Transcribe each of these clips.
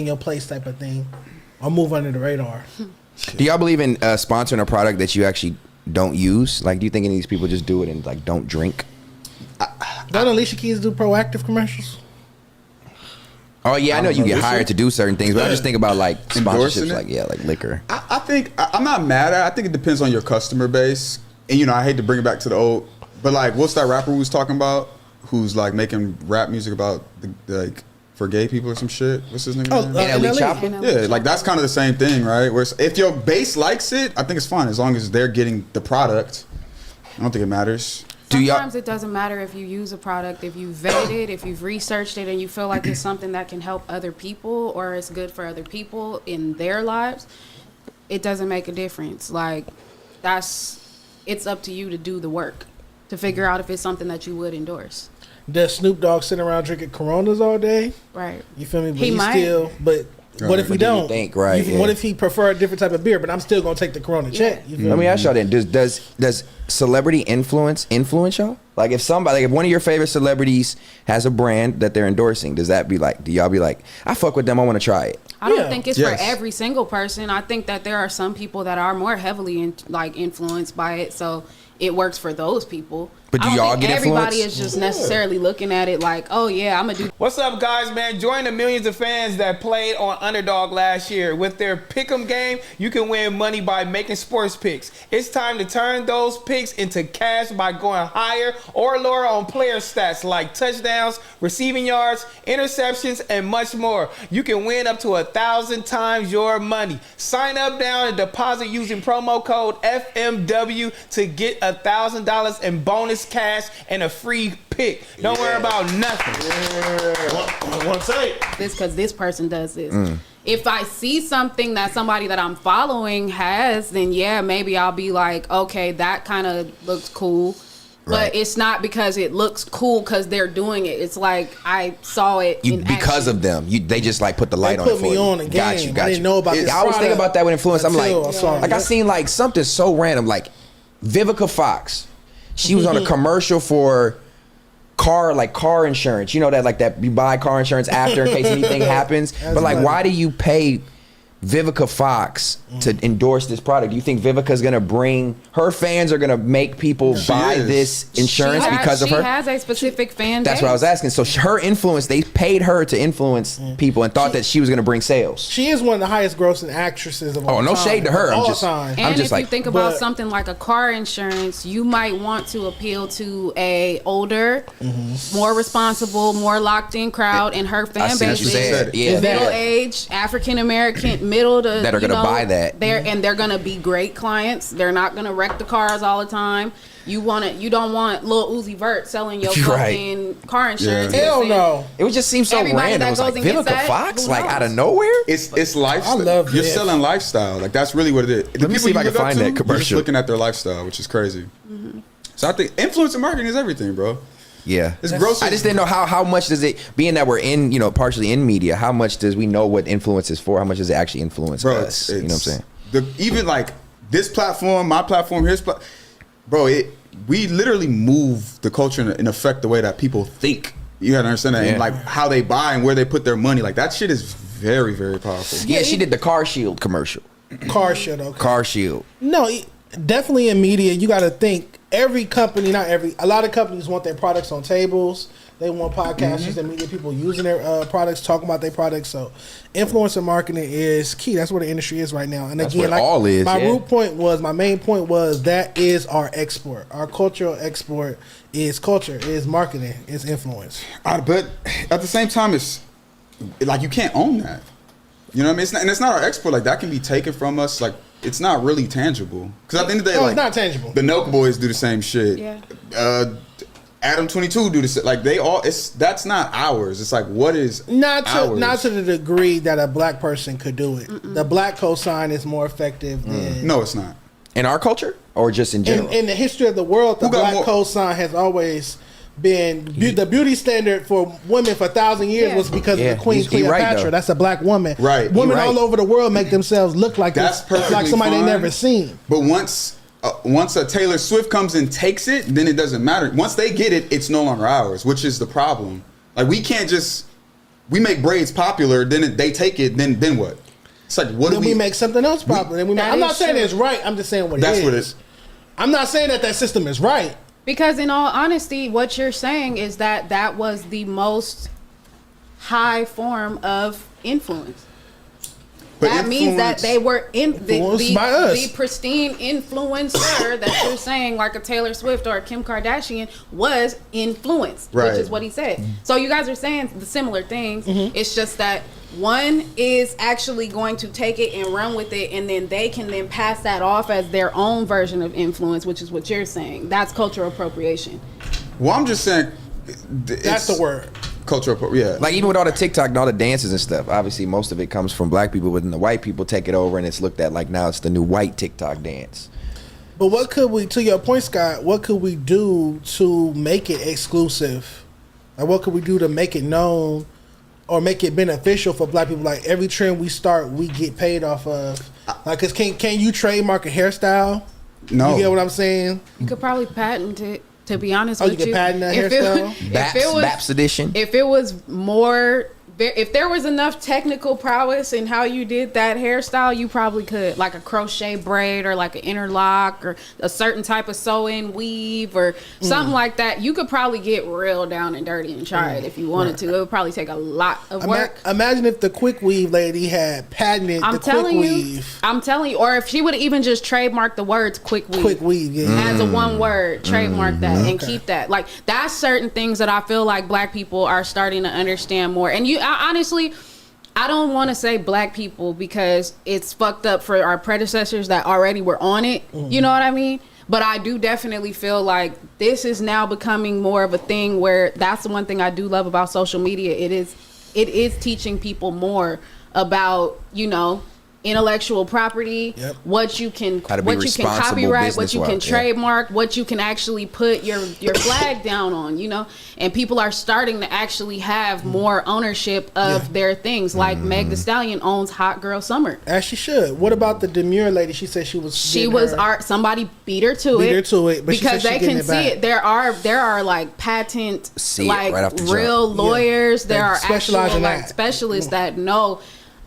in your place type of thing, or move under the radar. Do y'all believe in sponsoring a product that you actually don't use? Like, do you think any of these people just do it and like don't drink? Don't Alicia Keys do proactive commercials? Oh yeah, I know you get hired to do certain things, but I just think about like Endorsing sponsorships, it? like liquor. I think I'm not mad at it. I think it depends on your customer base. And you know, I hate to bring it back to the old, but like, what's that rapper we was talking about? Who's like making rap music about like for gay people or some shit? What's his name? NLE Chopper. Yeah, like that's kind of the same thing, right? Where if your base likes it, I think it's fine as long as they're getting the product. I don't think it matters. Sometimes it doesn't matter if you use a product, if you vetted it, if you've researched it and you feel like it's something that can help other people or it's good for other people in their lives, it doesn't make a difference. Like, it's up to you to do the work, to figure out if it's something that you would endorse. Does Snoop Dogg sit around drinking Coronas all day? Right. You feel me? But He might. still, but what if he don't? Think, right, What if he prefer a different type of beer, but I'm still going to take the Corona check? You feel Let me me? ask y'all then, does celebrity influence y'all? Like if if one of your favorite celebrities has a brand that they're endorsing, do y'all be like, I fuck with them, I want to try it? I don't think it's Yes. for every single person. I think that there are some people that are more heavily influenced by it, so it works for those people. But do I don't y'all think get everybody influenced? is just necessarily looking at it like, oh yeah, I'm gonna do. What's up, guys, man? Join the millions of fans that played on Underdog last year. With their Pick'em game, you can win money by making sports picks. It's time to turn those picks into cash by going higher or lower on player stats like touchdowns, receiving yards, interceptions, and much more. You can win up to 1,000 times your money. Sign up now and deposit using promo code FMW to get $1,000 in bonus cash and a free pick. Don't worry about nothing. One take. This because this person does this. If I see something that somebody that I'm following has, then yeah, maybe I'll be like, okay, that kind of looks cool. But it's not because it looks cool because they're doing it. It's like I saw it because of them. They just like put the light on it put for me you. on the Got game. you, got I you. didn't know about this I always think product about that with influence. I'm until I saw like it. I seen like something so random, like Vivica Fox. She was on a commercial for car insurance. You know that you buy car insurance after in case anything happens. But like, why do you pay Vivica Fox to endorse this product? Do you think Vivica's gonna her fans are gonna make people buy this insurance because of her? She has a specific fan base. That's what I was asking. So her influence, they paid her to influence people and thought that she was gonna bring sales. She is one of the highest grossing actresses of all time. Oh, no shade to her. I'm just And if you think about but- something like a car insurance, you might want to appeal to a older, more responsible, more locked in crowd, and her fan see what base you said. Yeah. is middle aged, African American, middle to That are gonna buy that. They're gonna be great clients. They're not gonna wreck the cars all the time. You don't want Lil Uzi Vert selling your Right. fucking car insurance. Yeah. Hell no. It would just seem so Everybody random. that It was goes like and gets Vivica that, Fox, who like knows? out of nowhere. It's lifestyle. I love You're this. selling lifestyle. Like that's really what it is. The me people see if you I can look up find to, that you're just commercial. looking at their lifestyle, which is crazy. So I think influencer marketing is everything, bro. Yeah, It's gross. I just didn't know how much does it, being that we're in, partially in media, how much does we know what influence is for? How much does it actually influence Bro, us? You know what I'm saying? Even like this platform, my platform, we literally move the culture and affect the way that people think. You gotta understand that, Yeah. and like how they buy and where they put their money. Like that shit is very, very powerful. Yeah, she did the Car Shield commercial. Car shit, okay. Car Shield. No, definitely in media, you got to think every company, a lot of companies want their products on tables. They want podcasters and media people using their products, talking about their products. So influencer marketing is key. That's where the industry is right now. And That's again, where it all is, my yeah. my main point was that is our export. Our cultural export is culture, is marketing, is influence. But at the same time, it's like you can't own that. You know what I mean? It's not our export. Like that can be taken from us. Like it's not really tangible. Because at the end of the day, it's not tangible. The Noke Boys do the same shit. Yeah. Adam 22 do this. Like that's not ours. It's like what is not ours? to the degree that a black person could do it. The black cosign is more effective than No, it's not. In our culture or just in general? in the history of the world. The Who got black more- cosign has always been the beauty standard for women for 1,000 years was because Yeah, of the Queen he right, Cleopatra. though. That's a black woman. Right. Women He right. all over the world make themselves look like That's this, perfectly like somebody fine. they never seen. But once a Taylor Swift comes and takes it, then it doesn't matter. Once they get it, it's no longer ours, which is the problem. Like we can't just we make braids popular, then they take it, then what? It's like, what Then do we make something else popular. I'm not saying it's right. I'm just saying what it is. That's what it is. I'm not saying that system is right. Because in all honesty, what you're saying is that was the most high form of influence. But that means that they were influenced by us. The pristine influencer that you're saying, like a Taylor Swift or a Kim Kardashian, was influenced, right. which is what he said. So you guys are saying the similar things. It's just that one is actually going to take it and run with it, and then they can then pass that off as their own version of influence, which is what you're saying. That's cultural appropriation. Well, I'm just saying. That's the word. Cultural, yeah. Like even with all the TikTok and all the dances and stuff, obviously most of it comes from black people, but then the white people take it over and it's looked at like now it's the new white TikTok dance. But what could we, to your point, Scott, what could we do to make it exclusive? Like what could we do to make it known or make it beneficial for black people? Like every trend we start, we get paid off of. Like, cause can you trademark a hairstyle? No. You get what I'm saying? You could probably patent it. To be honest with you, you can patent that hairstyle? Baps edition. If it was more, if there was enough technical prowess in how you did that hairstyle, you probably could, like a crochet braid or like an interlock or a certain type of sew-in weave or something like that. You could probably get real down and dirty and try it if you wanted to. It would probably take a lot of work. Imagine if the quick weave lady had patented the quick weave. I'm telling you, or if she would have even just trademarked the words quick weave. Quick weave, yeah. As a one word, trademark that and keep that. Like, that's certain things that I feel like black people are starting to understand more. And honestly, I don't want to say black people because it's fucked up for our predecessors that already were on it. You know what I mean? But I do definitely feel like this is now becoming more of a thing where that's the one thing I do love about social media. It is teaching people more about, intellectual property, what you can copyright, what you can trademark, what you can actually put your flag down on, and people are starting to actually have more ownership of their things. Like Meg Thee Stallion owns Hot Girl Summer, as she should. What about the demure lady? She said she was somebody beat her to it but because they can see it. There are like patent right real lawyers. There are actual like specialists that know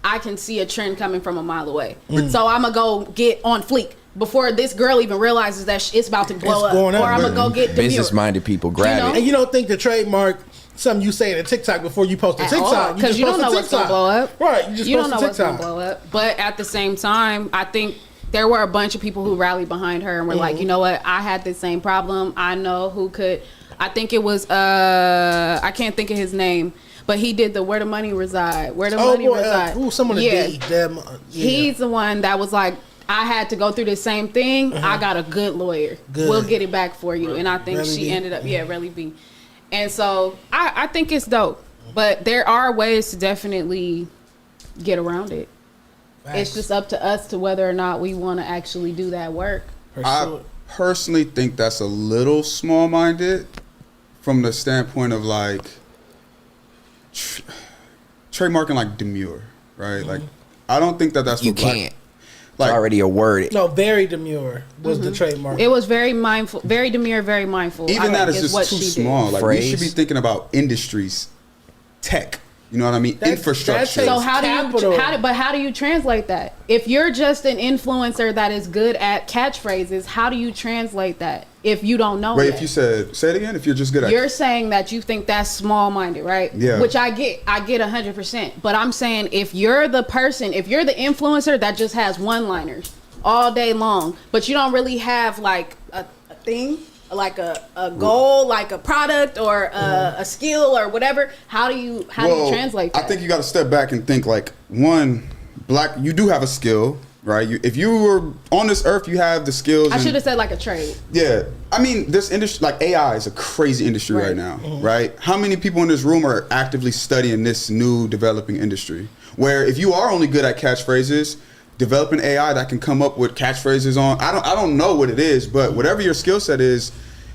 I can see a trend coming from a mile away. So I'm going to go get on fleek before this girl even realizes that it's about to blow up. Or I'm going to go get business-minded people grab it. And you don't think to trademark something you say in a TikTok before you post a TikTok. Because you don't know what's going to blow up. Right. You don't know what's going to blow up. But at the same time, I think there were a bunch of people who rallied behind her and were like, you know what? I had the same problem. I know who could. I think it was, I can't think of his name. But he did the Where the Money Reside. Where the Money Reside. Someone did them. He's the one that was like, I had to go through the same thing. I got a good lawyer. We'll get it back for you. And I think she ended up, Relly B. And so I think it's dope. But there are ways to definitely get around it. Facts. It's just up to us to whether or not we want to actually do that work. I personally think that's a little small-minded from the standpoint of like, trademarking like demure, right? Like, I don't think that's you can't. Like, it's already a word. No, very demure was the trademark. It was very mindful, very demure, very mindful. Even that is just too small. Like, we should be thinking about industries, tech. You know what I mean? Infrastructure. So how do you translate that? If you're just an influencer that is good at catchphrases, how do you translate that if you don't know? If you say it again, if you're just good at, you're saying that you think that's small-minded, right? Yeah. Which I get 100%. But I'm saying if you're the person, if you're the influencer that just has one-liners all day long, but you don't really have like a thing, like a goal, like a product or a skill or whatever, how do you translate that? I think you got to step back and think like, one, you do have a skill, right? If you were on this earth, you have the skills. I should have said like a trade. Yeah. I mean, this industry, like AI is a crazy industry right now, right? How many people in this room are actively studying this new developing industry? Where if you are only good at catchphrases, developing AI that can come up with catchphrases on, I don't know what it is, but whatever your skill set is,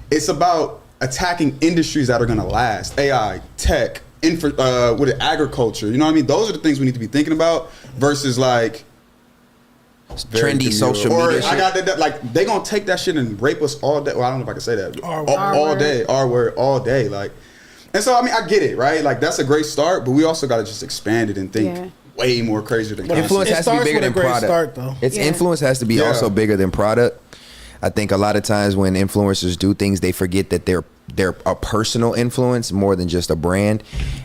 it's about attacking industries that are going to last. AI, tech, agriculture. You know what I mean? Those are the things we need to be thinking about versus like trendy social media. I got that. Like, they gonna take that shit and rape us all day. Well, I don't know if I can say that. All day, R word, all day. Like, And so I mean, I get it, right? Like that's a great start, but we also got to just expand it and think way more crazier than Influence has to be bigger than product. Start, though. Its influence has to be also bigger than product. I think a lot of times when influencers do things, they forget that they're a personal influence more than just a brand,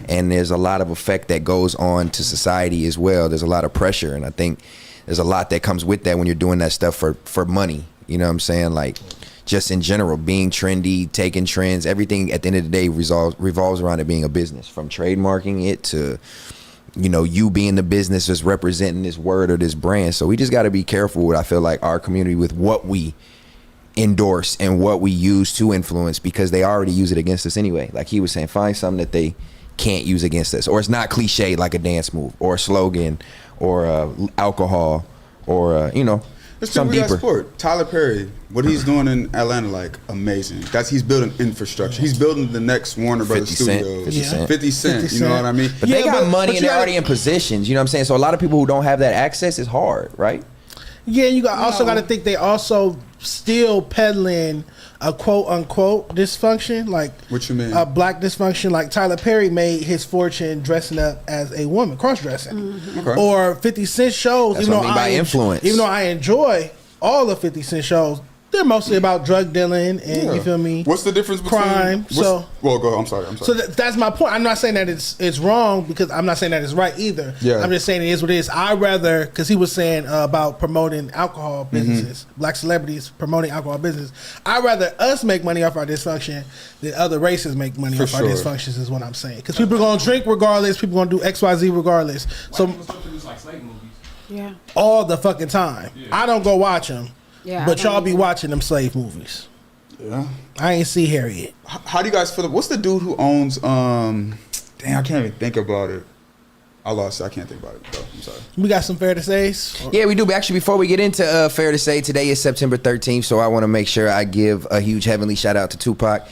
and there's a lot of effect that goes on to society as well. There's a lot of pressure, and I think there's a lot that comes with that when you're doing that stuff for money. You know what I'm saying? Like, just in general, being trendy, taking trends, everything at the end of the day revolves around it being a business, from trademarking it to, you know, you being the business just representing this word or this brand. So we just got to be careful with, I feel like, our community with what we endorse and what we use to influence, because they already use it against us anyway. Like he was saying, find something that they can't use against us, or it's not cliche like a dance move or a slogan or alcohol or you know, Let's some deeper. Sport. Tyler Perry, what he's doing in Atlanta, like amazing. He's building infrastructure. He's building the next Warner Brothers Studios. 50 Cent. You know what I mean? But they got money and they're already in positions. You know what I'm saying? So a lot of people who don't have that access, it's hard, right? Yeah, you also got to think they also still peddling a quote unquote dysfunction, like what you mean, a black dysfunction. Like Tyler Perry made his fortune dressing up as a woman, cross dressing, or 50 Cent shows. That's what I mean by influence. Even though I enjoy all the 50 Cent shows, they're mostly about drug dealing and you feel me. What's the difference between crime? Well, go. I'm sorry. So that's my point. I'm not saying that it's wrong, because I'm not saying that it's right either. Yeah. I'm just saying it is what it is. I rather, because he was saying about promoting alcohol businesses, black celebrities promoting alcohol business. I'd rather us make money off our dysfunction than other races make money off our dysfunctions, is what I'm saying. Because people are going to drink regardless. People are going to do XYZ regardless. So Yeah. all the fucking time. I don't go watch them. Yeah. But y'all be watching them slave movies. Yeah. I ain't see Harriet. How do you guys feel? What's the dude who owns? Damn, I can't even think about it. I lost it. I can't think about it. Though. I'm sorry. We got some fair to says. Yeah, we do. But actually, before we get into fair to say, today is September 13th, so I want to make sure I give a huge heavenly shout out to Tupac.